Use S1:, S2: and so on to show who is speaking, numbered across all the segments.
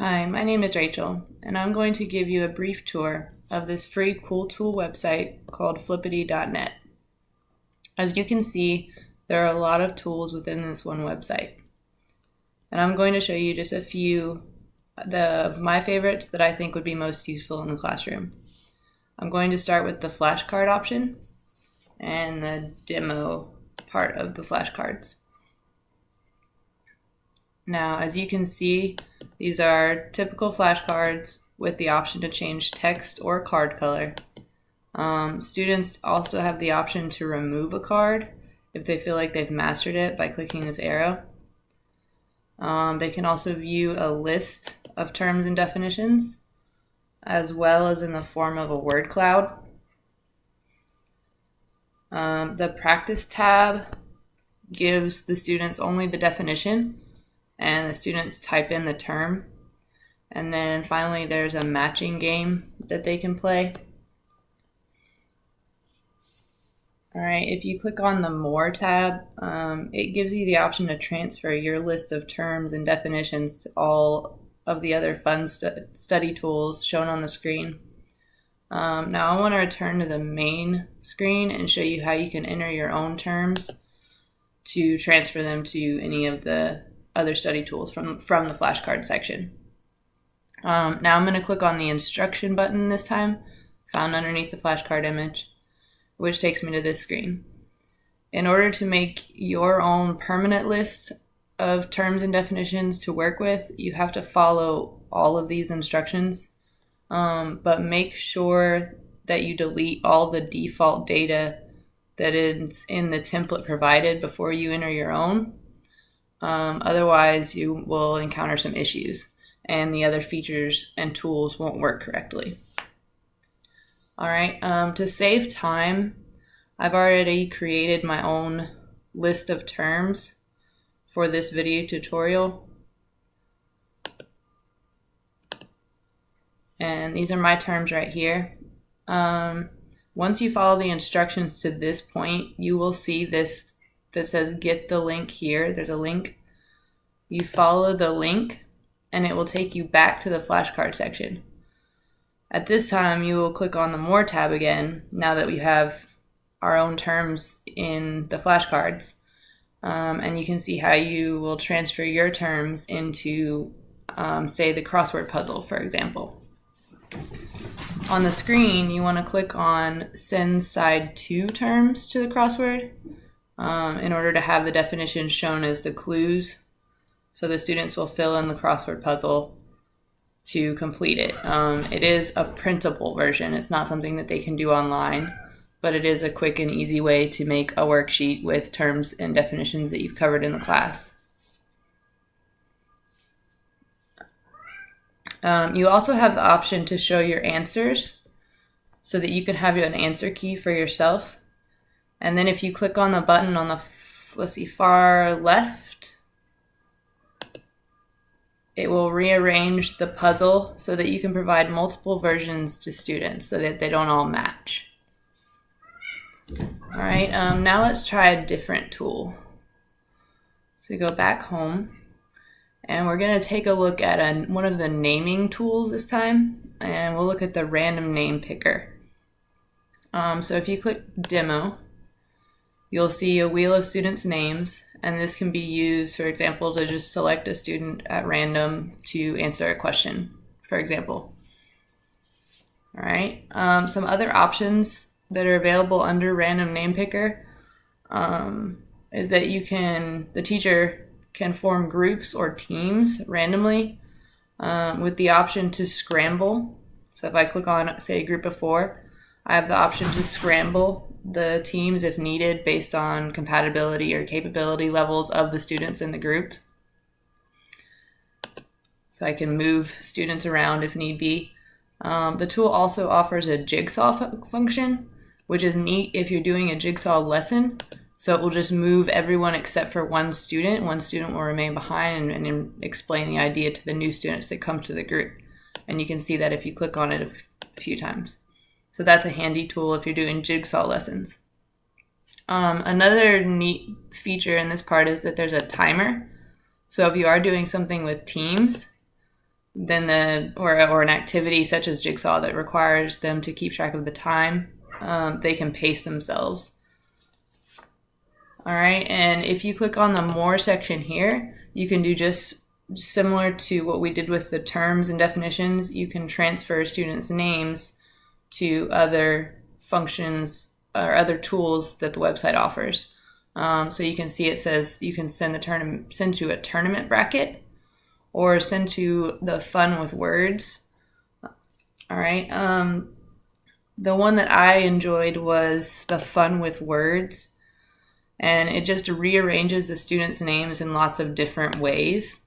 S1: Hi, my name is Rachel, and I'm going to give you a brief tour of this free cool tool website called Flippity.net. As you can see, there are a lot of tools within this one website, and I'm going to show you just a few of my favorites that I think would be most useful in the classroom. I'm going to start with the flashcard option and the demo part of the flashcards. Now, as you can see, these are typical flashcards with the option to change text or card color. Students also have the option to remove a card if they feel like they've mastered it by clicking this arrow. They can also view a list of terms and definitions, as well as in the form of a word cloud. The practice tab gives the students only the definition, and the students type in the term. And then finally there's a matching game that they can play. Alright, if you click on the More tab, it gives you the option to transfer your list of terms and definitions to all of the other fun study tools shown on the screen. Now I want to return to the main screen and show you how you can enter your own terms to transfer them to any of the other study tools from the flashcard section. Now I'm going to click on the instruction button this time, found underneath the flashcard image, which takes me to this screen. In order to make your own permanent list of terms and definitions to work with, you have to follow all of these instructions, but make sure that you delete all the default data that is in the template provided before you enter your own. Otherwise, you will encounter some issues and the other features and tools won't work correctly. Alright, to save time, I've already created my own list of terms for this video tutorial. And these are my terms right here. Once you follow the instructions to this point, you will see this that says get the link here. There's a link. You follow the link and it will take you back to the flashcard section. At this time, you will click on the More tab again, now that we have our own terms in the flashcards. And you can see how you will transfer your terms into, say, the crossword puzzle, for example. On the screen, you want to click on Send Side 2 terms to the crossword in order to have the definition shown as the clues, so the students will fill in the crossword puzzle to complete it. It is a printable version. It's not something that they can do online, but it is a quick and easy way to make a worksheet with terms and definitions that you've covered in the class. You also have the option to show your answers so that you can have an answer key for yourself. And then if you click on the button on the far left, it will rearrange the puzzle so that you can provide multiple versions to students so that they don't all match. Alright, now let's try a different tool. So we go back home and we're going to take a look at one of the naming tools this time, and we'll look at the random name picker. So if you click Demo, you'll see a wheel of students' names, and this can be used, for example, to just select a student at random to answer a question, for example. All right. Some other options that are available under Random Name Picker is that the teacher can form groups or teams randomly with the option to scramble. So if I click on, say, a group of 4, I have the option to scramble the teams if needed based on compatibility or capability levels of the students in the group. So I can move students around if need be. The tool also offers a jigsaw function, which is neat if you're doing a jigsaw lesson. So it will just move everyone except for one student. One student will remain behind and explain the idea to the new students that come to the group. And you can see that if you click on it a few times. So that's a handy tool if you're doing jigsaw lessons. Another neat feature in this part is that there's a timer. So if you are doing something with teams, or an activity such as Jigsaw that requires them to keep track of the time, they can pace themselves. All right, and if you click on the More section here, you can do just similar to what we did with the terms and definitions. You can transfer students' names to other functions or other tools that the website offers. So you can see it says you can send to a tournament bracket or send to the Fun with Words. All right. The one that I enjoyed was the Fun with Words, and it just rearranges the students' names in lots of different ways.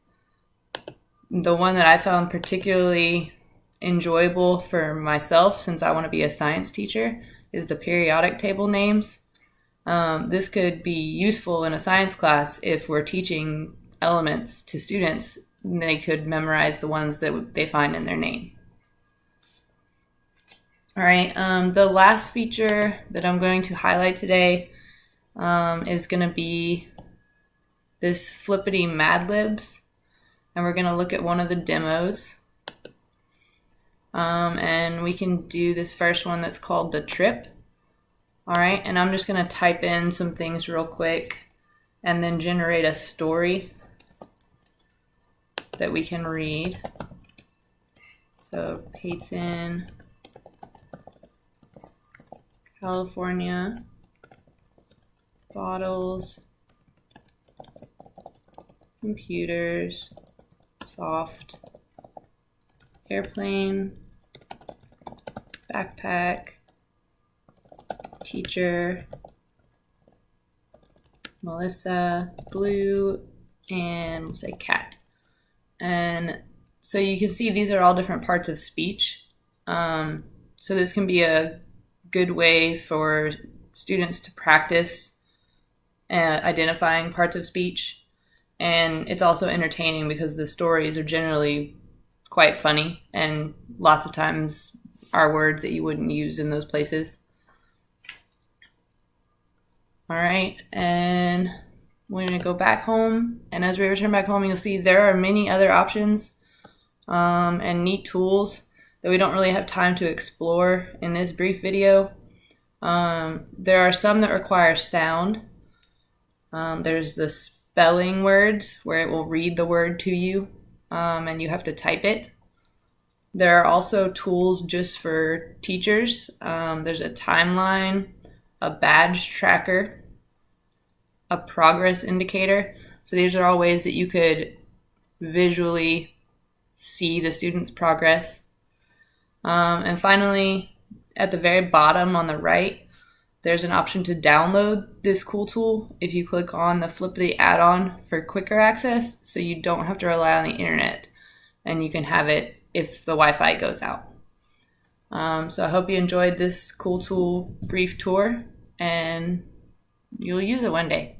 S1: The one that I found particularly enjoyable for myself, since I want to be a science teacher, is the periodic table names. This could be useful in a science class if we're teaching elements to students. They could memorize the ones that they find in their name. All right, the last feature that I'm going to highlight today is going to be this Flippity Mad Libs, and we're going to look at one of the demos. And we can do this first one that's called The Trip. All right, and I'm just going to type in some things real quick and then generate a story that we can read. So Peyton, California, bottles, computers, soft, airplane, backpack, teacher, Melissa, blue, and we'll say cat. And so you can see these are all different parts of speech. So this can be a good way for students to practice identifying parts of speech. And it's also entertaining because the stories are generally quite funny and lots of times are words that you wouldn't use in those places. All right, and we're going to go back home. And as we return back home, you'll see there are many other options and neat tools that we don't really have time to explore in this brief video. There are some that require sound. There's the spelling words where it will read the word to you and you have to type it. There are also tools just for teachers. There's a timeline, a badge tracker, a progress indicator. So these are all ways that you could visually see the student's progress. And finally, at the very bottom on the right, there's an option to download this cool tool if you click on the Flippity add-on for quicker access, so you don't have to rely on the internet and you can have it if the Wi-Fi goes out. So I hope you enjoyed this cool tool brief tour and you'll use it one day.